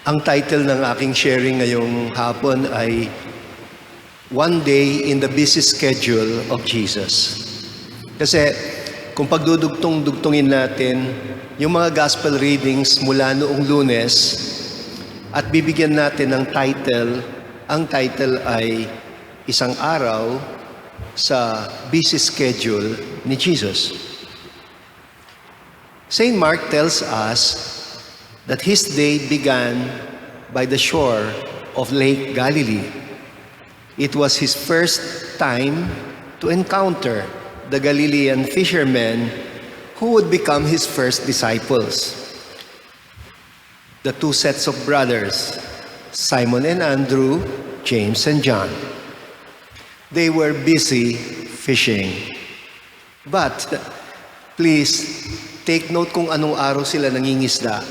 Ang title ng aking sharing ngayong hapon ay One Day in the Busy Schedule of Jesus. Kasi kung pagdudugtong-dugtongin natin yung mga gospel readings mula noong Lunes at bibigyan natin ng title, ang title ay Isang Araw sa Busy Schedule ni Jesus. St. Mark tells us that his day began by the shore of Lake Galilee. It was his first time to encounter the Galilean fishermen who would become his first disciples. The two sets of brothers, Simon and Andrew, James and John. They were busy fishing. But please, take note kung anong araw sila nangingisda.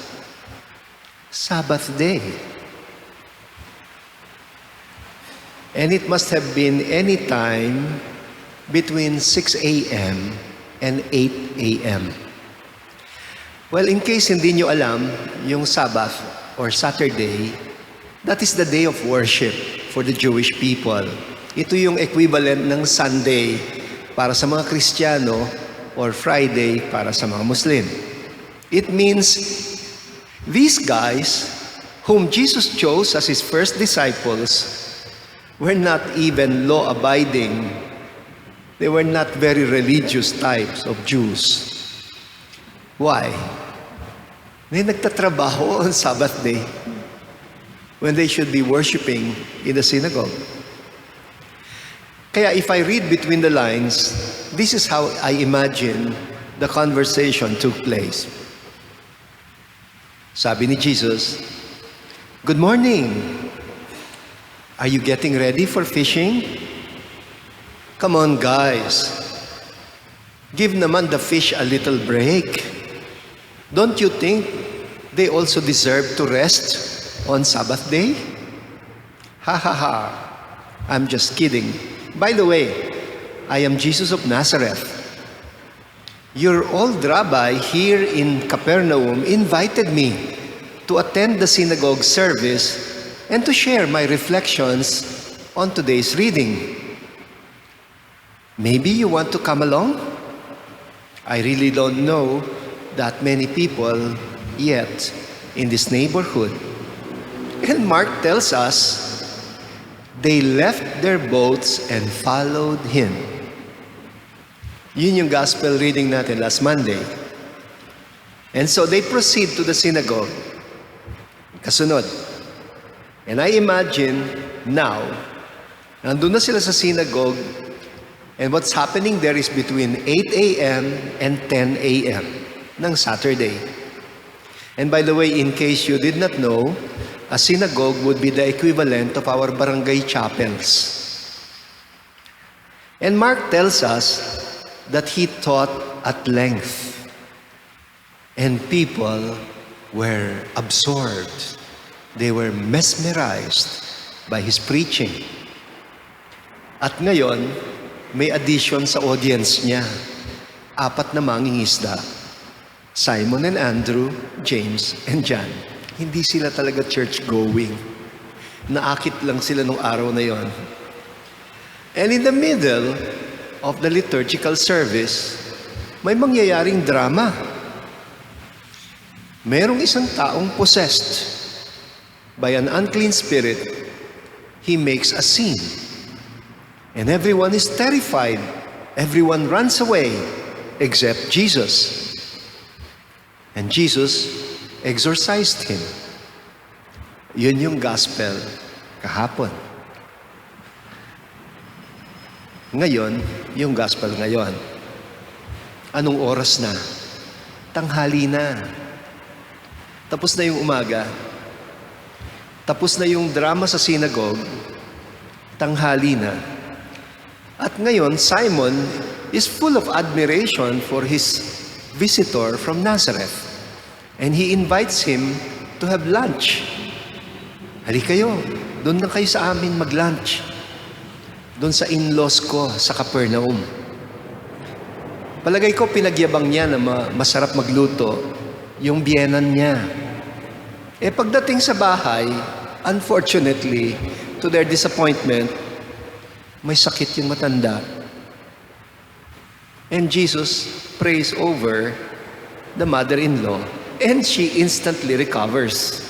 Sabbath day. And it must have been any time between 6 a.m. and 8 a.m. Well, in case hindi nyo alam, yung Sabbath or Saturday, that is the day of worship for the Jewish people. Ito yung equivalent ng Sunday para sa mga Kristiyano or Friday para sa mga Muslim. It means these guys, whom Jesus chose as his first disciples, were not even law-abiding. They were not very religious types of Jews. Why? They nagtatrabaho on Sabbath day when they should be worshiping in the synagogue. Kaya if I read between the lines, this is how I imagine the conversation took place. Sabi ni Jesus, "Good morning. Are you getting ready for fishing? Come on, guys. Give naman the fish a little break. Don't you think they also deserve to rest on Sabbath day?" Ha ha ha. I'm just kidding. By the way, I am Jesus of Nazareth. Your old rabbi here in Capernaum invited me to attend the synagogue service and to share my reflections on today's reading. Maybe you want to come along? I really don't know that many people yet in this neighborhood. And Mark tells us they left their boats and followed him. Yun yung gospel reading natin last Monday. And so they proceed to the synagogue. Kasunod. And I imagine now, nandun na sila sa synagogue, and what's happening there is between 8 a.m. and 10 a.m. ng Saturday. And by the way, in case you did not know, a synagogue would be the equivalent of our barangay chapels. And Mark tells us that he taught at length, and people were absorbed. They were mesmerized by his preaching. At ngayon, may addition sa audience niya. 4 na mangingisda. Simon and Andrew, James and John. Hindi sila talaga church-going. Naakit lang sila nung araw na yon. And in the middle of the liturgical service, may mangyayaring drama. Merong isang taong possessed by an unclean spirit. He makes a scene. And everyone is terrified. Everyone runs away except Jesus. And Jesus exorcised him. Yun yung gospel kahapon. Ngayon, yung gospel ngayon. Anong oras na? Tanghali na. Tapos na yung umaga. Tapos na yung drama sa synagogue. Tanghali na. At ngayon, Simon is full of admiration for his visitor from Nazareth. And he invites him to have lunch. Halika kayo, doon na kayo sa amin mag-lunch. Doon sa in-laws ko sa Capernaum. Palagay ko pinagyabang niya na masarap magluto yung biyenan niya. Pagdating sa bahay, unfortunately, to their disappointment, may sakit yung matanda. And Jesus prays over the mother-in-law, and she instantly recovers.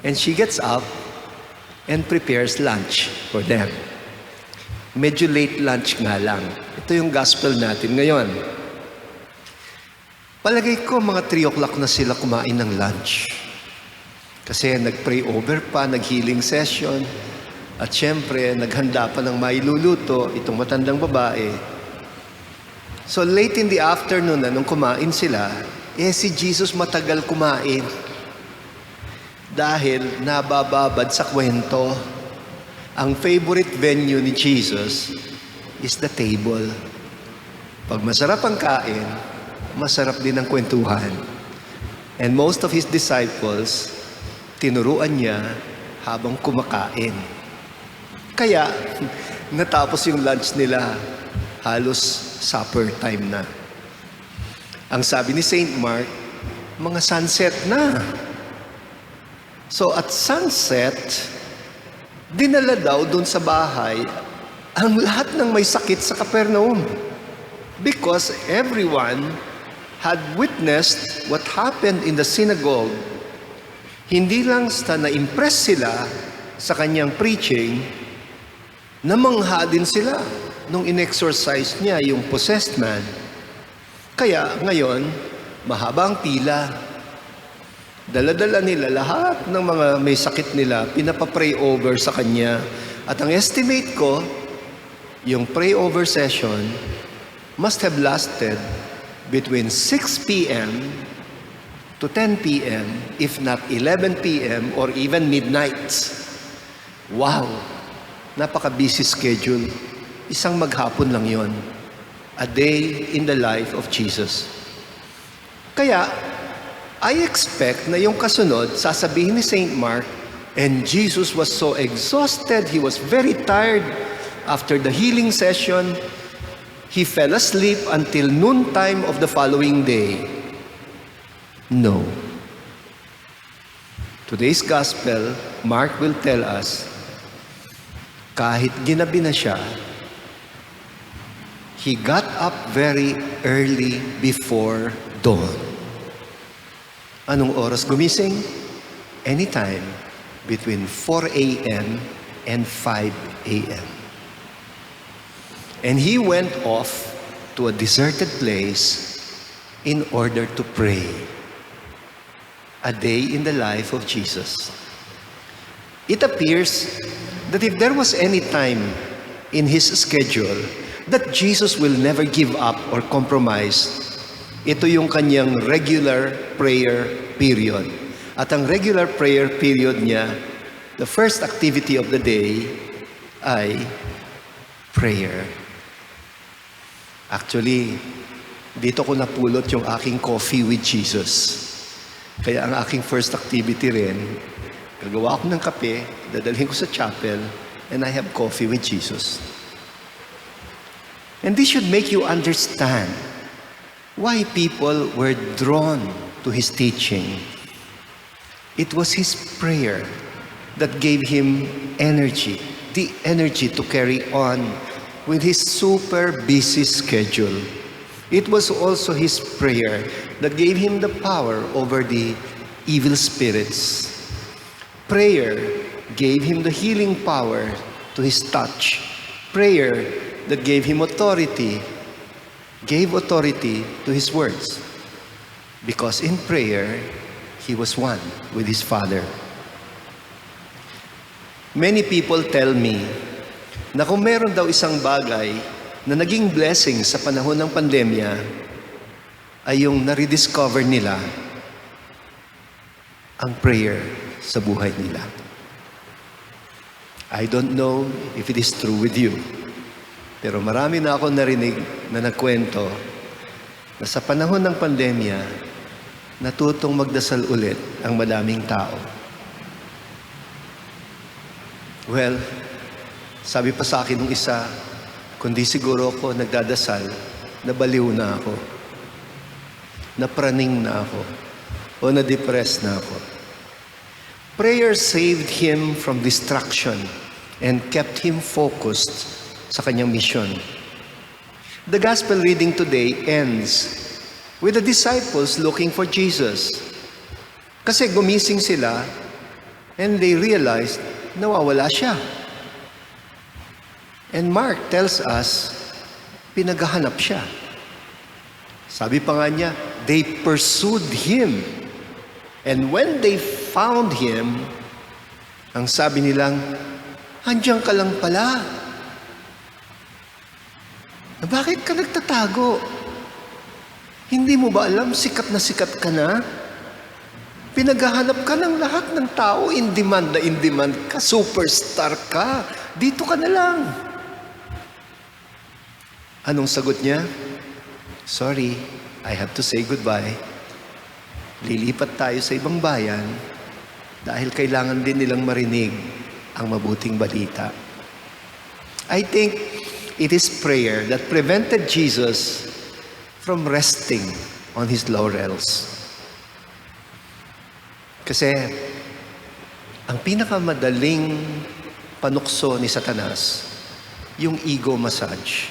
And she gets up and prepares lunch for them. Medyo late lunch nga lang. Ito yung gospel natin ngayon. Palagay ko mga 3 o'clock na sila kumain ng lunch. Kasi nag-pray over pa, nag-healing session, at syempre, naghanda pa ng mailuluto itong matandang babae. So late in the afternoon na nung kumain sila, si Jesus matagal kumain. Dahil nabababad sa kwento, ang favorite venue ni Jesus is the table. Pag masarap ang kain, masarap din ang kwentuhan. And most of his disciples, tinuruan niya habang kumakain. Kaya, natapos yung lunch nila, halos supper time na. Ang sabi ni Saint Mark, mga sunset na. So at sunset, dinala daw doon sa bahay ang lahat ng may sakit sa Capernaum. Because everyone had witnessed what happened in the synagogue. Hindi lang na-impress sila sa kanyang preaching, namangha din sila nung in-exorcise niya yung possessed man. Kaya ngayon, mahaba ang pila. Dala-dala nila lahat ng mga may sakit nila, pinapapray over sa kanya. At ang estimate ko, yung pray over session must have lasted between 6 p.m. to 10 p.m., if not 11 p.m. or even midnight. Wow! Napaka-busy schedule. Isang maghapon lang yon. A day in the life of Jesus. Kaya, I expect na yung kasunod, sasabihin ni Saint Mark, and Jesus was so exhausted, he was very tired. After the healing session, he fell asleep until noontime of the following day. No. Today's gospel, Mark will tell us, kahit ginabi na siya, he got up very early before dawn. Anong oras gumising? Anytime between 4 a.m. and 5 a.m. And he went off to a deserted place in order to pray. A day in the life of Jesus. It appears that if there was any time in his schedule that Jesus will never give up or compromise, ito yung kanyang regular prayer period. At ang regular prayer period niya, the first activity of the day ay prayer. Actually, dito ko napulot yung aking coffee with Jesus. Kaya ang aking first activity rin, gagawa ako ng kape, dadalhin ko sa chapel, and I have coffee with Jesus. And this should make you understand why people were drawn to his teaching. It was his prayer that gave him energy, the energy to carry on with his super busy schedule. It was also his prayer that gave him the power over the evil spirits. Prayer gave him the healing power to his touch. Prayer that gave him authority, gave authority to his words. Because in prayer, he was one with his Father. Many people tell me na kung meron daw isang bagay na naging blessing sa panahon ng pandemya ay yung na-rediscover nila ang prayer sa buhay nila. I don't know if it is true with you, pero marami na ako narinig na nagkwento na sa panahon ng pandemya, natutong magdasal ulit ang madaming tao. Well, sabi pa sa akin ng isa, kundi siguro ako nagdadasal, nabaliw na ako, napraning na ako, o na-depress na ako. Prayer saved him from distraction and kept him focused sa kanyang mission. The gospel reading today ends with the disciples looking for Jesus. Kasi gumising sila and they realized nawawala siya. And Mark tells us, pinaghahanap siya. Sabi pa nga niya, they pursued him. And when they found him, ang sabi nilang, andiyan ka lang pala. Bakit ka nagtatago? Hindi mo ba alam, sikat ka na? Pinaghahanap ka ng lahat ng tao, in demand ka, superstar ka. Dito ka na lang. Anong sagot niya? Sorry, I have to say goodbye. Lilipat tayo sa ibang bayan dahil kailangan din nilang marinig ang mabuting balita. I think it is prayer that prevented Jesus from resting on his laurels. Kasi ang pinakamadaling panukso ni Satanas, yung ego massage.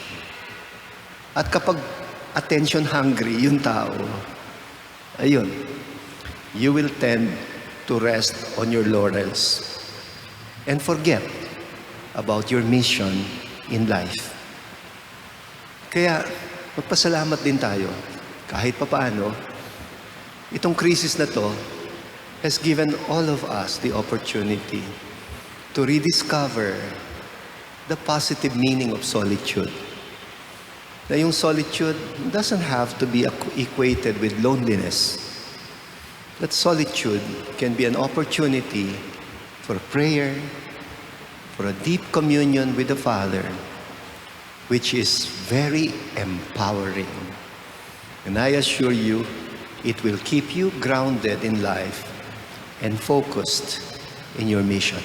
At kapag attention hungry yung tao, ayun, you will tend to rest on your laurels and forget about your mission in life. Kaya, magpasalamat din tayo. Kahit papaano, itong crisis na to has given all of us the opportunity to rediscover the positive meaning of solitude. Na yung solitude doesn't have to be equated with loneliness. That solitude can be an opportunity for prayer, for a deep communion with the Father, which is very empowering. And I assure you, it will keep you grounded in life and focused in your mission.